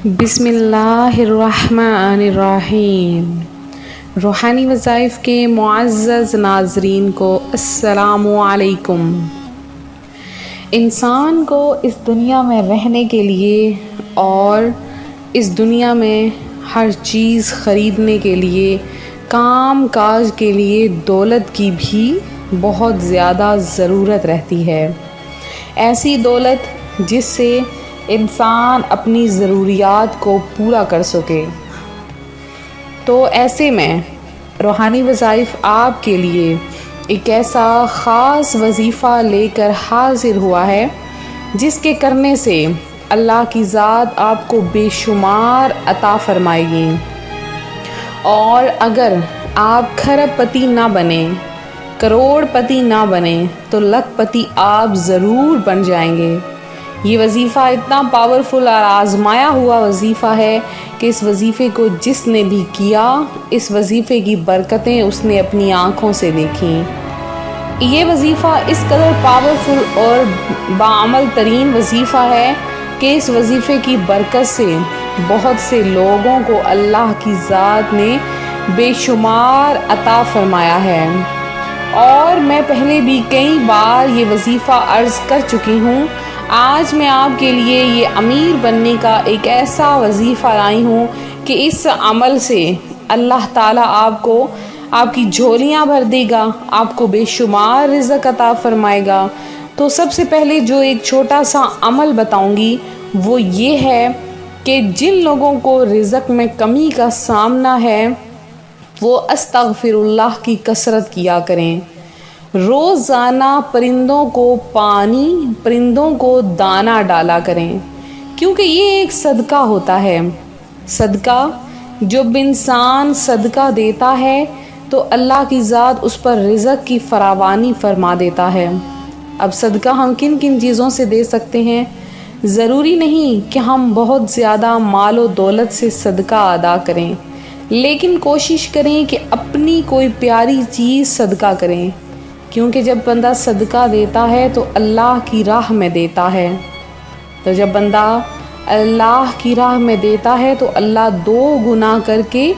بسم اللہ الرحمن الرحیم۔ روحانی وظائف کے معزز ناظرین کو السلام علیکم۔ انسان کو اس دنیا میں رہنے کے لیے اور اس دنیا میں ہر چیز خریدنے کے لیے، کام کاج کے لیے دولت کی بھی بہت زیادہ ضرورت رہتی ہے۔ ایسی دولت جس سے انسان اپنی ضروریات کو پورا کر سکے۔ تو ایسے میں روحانی وظائف آپ کے لیے ایک ایسا خاص وظیفہ لے کر حاضر ہوا ہے جس کے کرنے سے اللہ کی ذات آپ کو بے شمار عطا فرمائے گی، اور اگر آپ کھرب پتی نہ بنیں، کروڑ پتی نہ بنیں، تو لکھ پتی آپ ضرور بن جائیں گے۔ یہ وظیفہ اتنا پاورفل اور آزمایا ہوا وظیفہ ہے کہ اس وظیفے کو جس نے بھی کیا، اس وظیفے کی برکتیں اس نے اپنی آنکھوں سے دیکھیں۔ یہ وظیفہ اس قدر پاورفل اور باعمل ترین وظیفہ ہے کہ اس وظیفے کی برکت سے بہت سے لوگوں کو اللہ کی ذات نے بے شمار عطا فرمایا ہے، اور میں پہلے بھی کئی بار یہ وظیفہ عرض کر چکی ہوں۔ آج میں آپ کے لیے یہ امیر بننے کا ایک ایسا وظیفہ لائی ہوں کہ اس عمل سے اللہ تعالیٰ آپ کو آپ کی جھولیاں بھر دے گا، آپ کو بے شمار رزق عطا فرمائے گا۔ تو سب سے پہلے جو ایک چھوٹا سا عمل بتاؤں گی وہ یہ ہے کہ جن لوگوں کو رزق میں کمی کا سامنا ہے وہ استغفر اللہ کی کثرت کیا کریں۔ روزانہ پرندوں کو پانی، پرندوں کو دانہ ڈالا کریں، کیونکہ یہ ایک صدقہ ہوتا ہے۔ صدقہ جب انسان صدقہ دیتا ہے تو اللہ کی ذات اس پر رزق کی فراوانی فرما دیتا ہے۔ اب صدقہ ہم کن کن چیزوں سے دے سکتے ہیں؟ ضروری نہیں کہ ہم بہت زیادہ مال و دولت سے صدقہ ادا کریں، لیکن کوشش کریں کہ اپنی کوئی پیاری چیز صدقہ کریں، کیونکہ جب بندہ صدقہ دیتا ہے تو اللہ کی راہ میں دیتا ہے۔ تو جب بندہ اللہ کی راہ میں دیتا ہے تو اللہ 2 گنا کر کے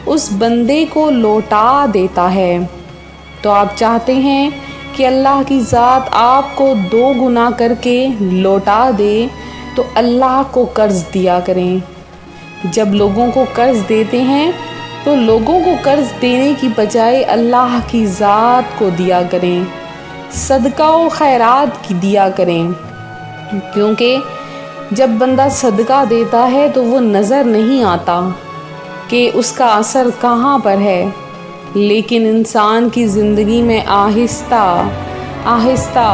اس بندے کو لوٹا دیتا ہے۔ تو آپ چاہتے ہیں کہ اللہ کی ذات آپ کو 2 گنا کر کے لوٹا دے، تو اللہ کو قرض دیا کریں۔ جب لوگوں کو قرض دیتے ہیں تو لوگوں کو قرض دینے کی بجائے اللہ کی ذات کو دیا کریں، صدقہ و خیرات کی دیا کریں، کیونکہ جب بندہ صدقہ دیتا ہے تو وہ نظر نہیں آتا کہ اس کا اثر کہاں پر ہے، لیکن انسان کی زندگی میں آہستہ آہستہ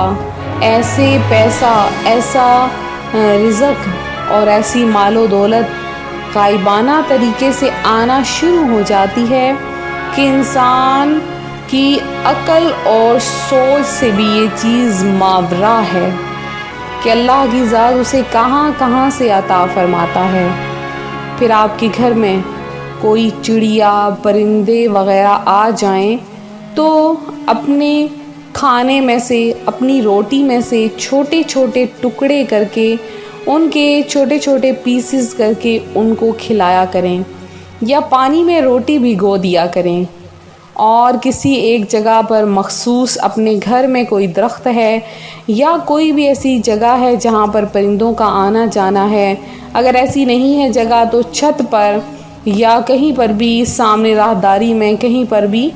ایسے پیسہ، ایسا رزق اور ایسی مال و دولت غائبانہ طریقے سے آنا شروع ہو جاتی ہے کہ انسان کی عقل اور سوچ سے بھی یہ چیز ماورا ہے کہ اللہ کی ذات اسے کہاں کہاں سے عطا فرماتا ہے۔ پھر آپ کے گھر میں کوئی چڑیا، پرندے وغیرہ آ جائیں تو اپنے کھانے میں سے، اپنی روٹی میں سے چھوٹے چھوٹے ٹکڑے کر کے، ان کے چھوٹے چھوٹے پیسز کر کے ان کو کھلایا کریں، یا پانی میں روٹی بھگو دیا کریں، اور کسی ایک جگہ پر مخصوص اپنے گھر میں کوئی درخت ہے یا کوئی بھی ایسی جگہ ہے جہاں پر پرندوں کا آنا جانا ہے، اگر ایسی نہیں ہے جگہ تو چھت پر یا کہیں پر بھی سامنے راہداری میں کہیں پر بھی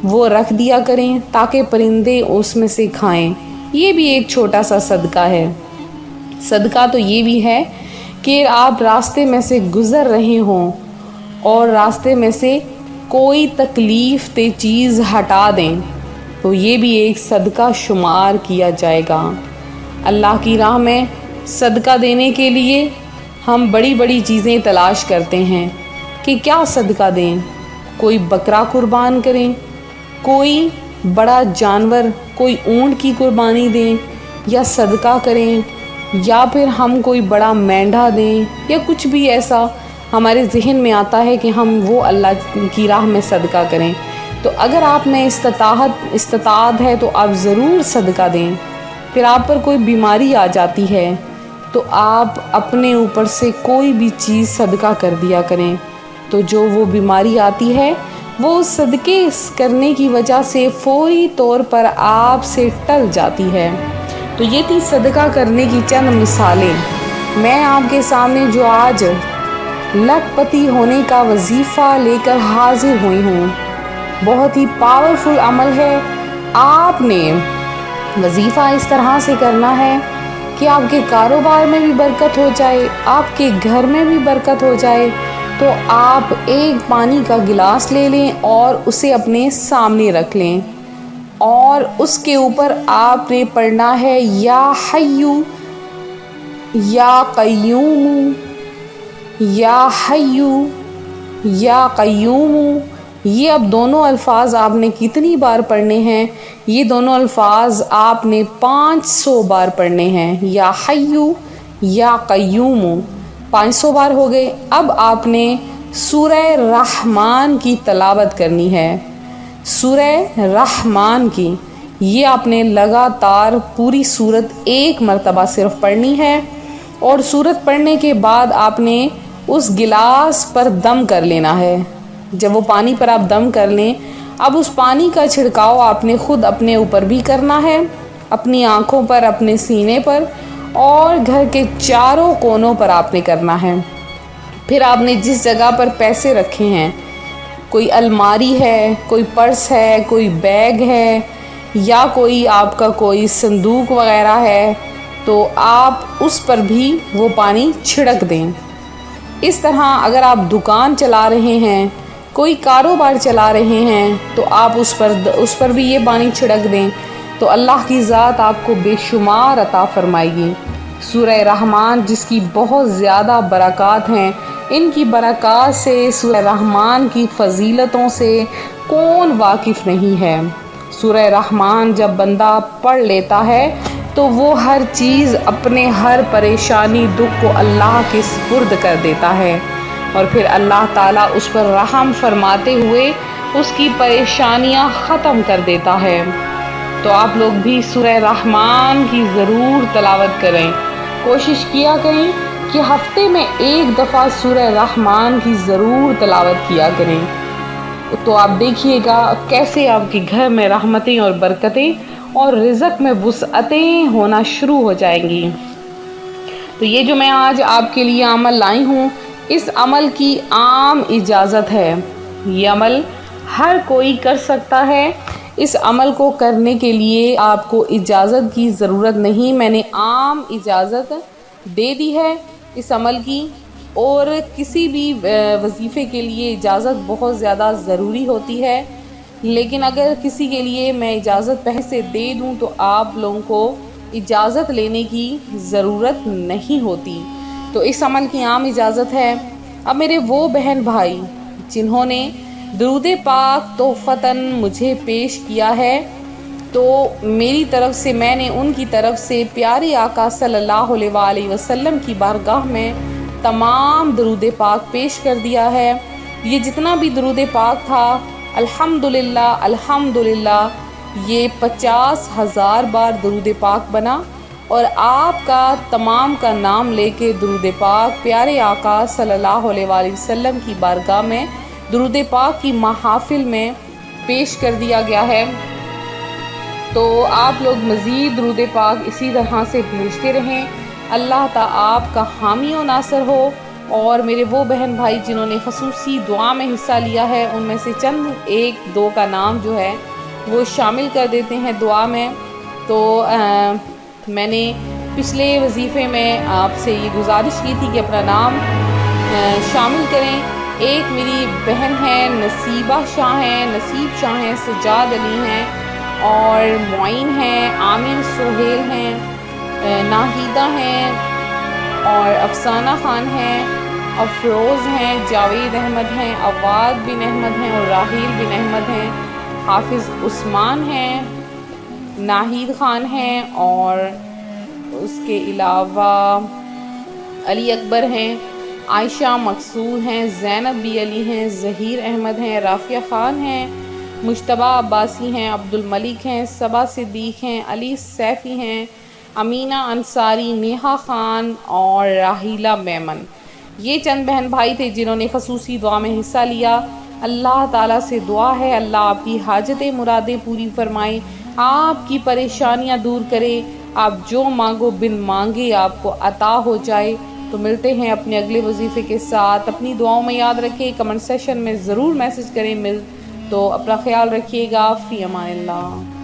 وہ رکھ دیا کریں تاکہ پرندے اس میں سے کھائیں۔ یہ بھی ایک چھوٹا سا صدقہ ہے۔ صدقہ تو یہ بھی ہے کہ آپ راستے میں سے گزر رہے ہوں اور راستے میں سے کوئی تکلیف دہ چیز ہٹا دیں تو یہ بھی ایک صدقہ شمار کیا جائے گا۔ اللہ کی راہ میں صدقہ دینے کے لیے ہم بڑی بڑی چیزیں تلاش کرتے ہیں کہ کیا صدقہ دیں۔ کوئی بکرا قربان کریں، کوئی بڑا جانور، کوئی اونٹ کی قربانی دیں یا صدقہ کریں، یا پھر ہم کوئی بڑا مینڈھا دیں، یا کچھ بھی ایسا ہمارے ذہن میں آتا ہے کہ ہم وہ اللہ کی راہ میں صدقہ کریں۔ تو اگر آپ میں استطاعت ہے تو آپ ضرور صدقہ دیں۔ پھر آپ پر کوئی بیماری آ جاتی ہے تو آپ اپنے اوپر سے کوئی بھی چیز صدقہ کر دیا کریں، تو جو وہ بیماری آتی ہے وہ صدقے کرنے کی وجہ سے فوری طور پر آپ سے ٹل جاتی ہے۔ تو یہ تھی صدقہ کرنے کی چند مثالیں۔ میں آپ کے سامنے جو آج لکھ پتی ہونے کا وظیفہ لے کر حاضر ہوئی ہوں، بہت ہی پاورفل عمل ہے۔ آپ نے وظیفہ اس طرح سے کرنا ہے کہ آپ کے کاروبار میں بھی برکت ہو جائے، آپ کے گھر میں بھی برکت ہو جائے۔ تو آپ ایک پانی کا گلاس لے لیں اور اسے اپنے سامنے رکھ لیں، اور اس کے اوپر آپ نے پڑھنا ہے یا حیو یا قیوم، یا حیو یا قیوم۔ یہ اب دونوں الفاظ آپ نے کتنی بار پڑھنے ہیں؟ یہ دونوں الفاظ آپ نے 500 بار پڑھنے ہیں۔ یا حیو یا قیوم 500 بار ہو گئے۔ اب آپ نے سورہ رحمان کی تلاوت کرنی ہے، سورہ رحمان کی۔ یہ آپ نے لگاتار پوری سورت ایک مرتبہ صرف پڑھنی ہے، اور سورت پڑھنے کے بعد آپ نے اس گلاس پر دم کر لینا ہے۔ جب وہ پانی پر آپ دم کر لیں، اب اس پانی کا چھڑکاؤ آپ نے خود اپنے اوپر بھی کرنا ہے، اپنی آنکھوں پر، اپنے سینے پر، اور گھر کے چاروں کونوں پر آپ نے کرنا ہے۔ پھر آپ نے جس جگہ پر پیسے رکھے ہیں، کوئی الماری ہے، کوئی پرس ہے، کوئی بیگ ہے، یا کوئی آپ کا کوئی صندوق وغیرہ ہے، تو آپ اس پر بھی وہ پانی چھڑک دیں۔ اس طرح اگر آپ دکان چلا رہے ہیں، کوئی کاروبار چلا رہے ہیں، تو آپ اس پر بھی یہ پانی چھڑک دیں، تو اللہ کی ذات آپ کو بے شمار عطا فرمائے گی۔ سورہ رحمان جس کی بہت زیادہ برکات ہیں، ان کی برکات سے، سورہ رحمان کی فضیلتوں سے کون واقف نہیں ہے؟ سورہ رحمان جب بندہ پڑھ لیتا ہے تو وہ ہر چیز، اپنے ہر پریشانی، دکھ کو اللہ کے سپرد کر دیتا ہے، اور پھر اللہ تعالیٰ اس پر رحم فرماتے ہوئے اس کی پریشانیاں ختم کر دیتا ہے۔ تو آپ لوگ بھی سورہ رحمان کی ضرور تلاوت کریں، کوشش کیا کریں کہ ہفتے میں ایک دفعہ سورہ رحمان کی ضرور تلاوت کیا کریں۔ تو آپ دیکھیے گا کیسے آپ کے گھر میں رحمتیں اور برکتیں اور رزق میں وسعتیں ہونا شروع ہو جائیں گی۔ تو یہ جو میں آج آپ کے لیے عمل لائی ہوں، اس عمل کی عام اجازت ہے، یہ عمل ہر کوئی کر سکتا ہے۔ اس عمل کو کرنے کے لیے آپ کو اجازت کی ضرورت نہیں، میں نے عام اجازت دے دی ہے اس عمل کی، اور کسی بھی وظیفے کے لیے اجازت بہت زیادہ ضروری ہوتی ہے، لیکن اگر کسی کے لیے میں اجازت پہلے سے دے دوں تو آپ لوگوں کو اجازت لینے کی ضرورت نہیں ہوتی۔ تو اس عمل کی عام اجازت ہے۔ اب میرے وہ بہن بھائی جنہوں نے درود پاک تحفتاً مجھے پیش کیا ہے، تو میری طرف سے، میں نے ان کی طرف سے پیارے آقا صلی اللہ علیہ وآلہ وسلم کی بارگاہ میں تمام درود پاک پیش کر دیا ہے۔ یہ جتنا بھی درود پاک تھا، الحمدللہ الحمدللہ، یہ 50,000 بار درود پاک بنا، اور آپ کا تمام کا نام لے کے درود پاک پیارے آقا صلی اللہ علیہ وآلہ وسلم کی بارگاہ میں درود پاک کی محافل میں پیش کر دیا گیا ہے۔ تو آپ لوگ مزید درود پاک اسی طرح سے بھیجتے رہیں۔ اللہ تعالیٰ آپ کا حامی و ناصر ہو، اور میرے وہ بہن بھائی جنہوں نے خصوصی دعا میں حصہ لیا ہے، ان میں سے چند ایک دو کا نام جو ہے وہ شامل کر دیتے ہیں دعا میں۔ تو میں نے پچھلے وظیفے میں آپ سے یہ گزارش کی تھی کہ اپنا نام شامل کریں۔ ایک میری بہن ہے نصیبہ شاہ ہیں، نصیب شاہ ہیں، سجاد علی ہیں، اور معین ہیں، عامر سہیل ہیں، ناہیدہ ہیں، اور افسانہ خان ہیں، افروز ہیں، جاوید احمد ہیں، عواد بن احمد ہیں، اور راحیل بن احمد ہیں، حافظ عثمان ہیں، ناہید خان ہیں، اور اس کے علاوہ علی اکبر ہیں، عائشہ مقصود ہیں، زینب بی علی ہیں، ظہیر احمد ہیں، رافیہ خان ہیں، مجتبیٰ عباسی ہیں، عبد الملک ہیں، صبا صدیق ہیں، علی سیفی ہیں، امینہ انصاری، نیہا خان اور راحیلہ میمن۔ یہ چند بہن بھائی تھے جنہوں نے خصوصی دعا میں حصہ لیا۔ اللہ تعالیٰ سے دعا ہے اللہ آپ کی حاجتیں مرادیں پوری فرمائیں، آپ کی پریشانیاں دور کرے، آپ جو مانگو بن مانگے آپ کو عطا ہو جائے۔ تو ملتے ہیں اپنے اگلے وظیفے کے ساتھ، اپنی دعاؤں میں یاد رکھیں، کمنٹ سیشن میں ضرور میسج کریں، تو اپنا خیال رکھیے گا، فی امان اللہ۔